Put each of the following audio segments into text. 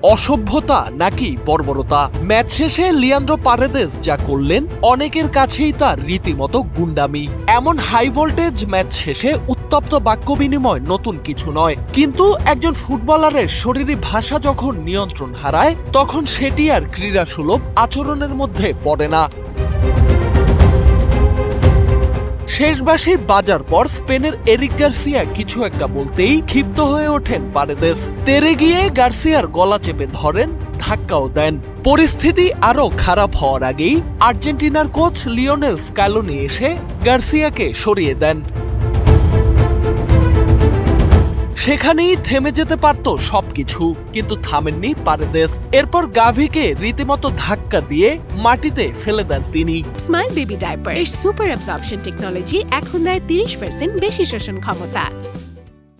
অসভ্যতা নাকি বর্বরতা? ম্যাচ শেষে লিয়ান্দ্রো পারেদেস যা করলেন অনেকের কাছেই তা রীতিমতো গুন্ডামি। এমন হাই ভোল্টেজ ম্যাচ শেষে উত্তপ্ত বাক্য বিনিময় নতুন কিছু নয়, কিন্তু একজন ফুটবলারের শরীরী ভাষা যখন নিয়ন্ত্রণ হারায় তখন সেটি আর ক্রীড়াসুলভ আচরণের মধ্যে পড়ে না। শেষ বাঁশি বাজার পর স্পেনের এরিক গার্সিয়া কিছু একটা বলতেই ক্ষিপ্ত হয়ে ওঠেন পারেদেস। তেরে গিয়ে গার্সিয়ার গলা চেপে ধরেন, ধাক্কাও দেন। পরিস্থিতি আরো খারাপ হওয়ার আগেই আর্জেন্টিনার কোচ লিওনেল স্ক্যালোনি এসে গার্সিয়াকে সরিয়ে দেন। সেখানেই থেমে যেতে পারত সবকিছু, কিন্তু থামেননি পারেদেস। এরপর গাভিকে রীতিমতো ধাক্কা দিয়ে মাটিতে ফেলে দেন তিনি। স্মাইল বেবি ডাইপার এর সুপার অ্যাবজর্পশন টেকনোলজি এখন দেয় 30% বেশি শোষণ ক্ষমতা।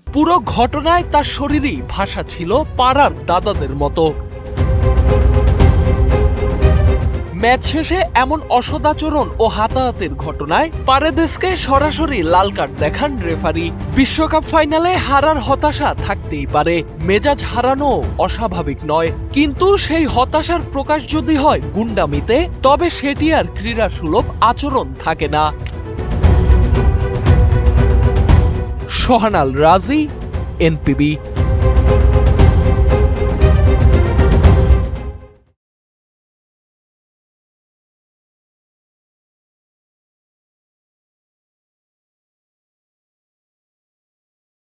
পুরো ঘটনায় তার শরীরী ভাষা ছিল পাড়ার দাদাদের মতো। ম্যাচ শেষে এমন অসদাচরণ ও হাতাহাতির ঘটনায় পারেদেসকে সরাসরি লাল কার্ড দেখান রেফারি। বিশ্বকাপ ফাইনালে হারার হতাশা থাকতেই পারে, মেজাজ হারানো অস্বাভাবিক নয়, কিন্তু সেই হতাশার প্রকাশ যদি হয় গুন্ডামিতে, তবে সেটি আর ক্রীড়াসুলভ আচরণ থাকে না। সোহান আল রাজি, এনপিবি।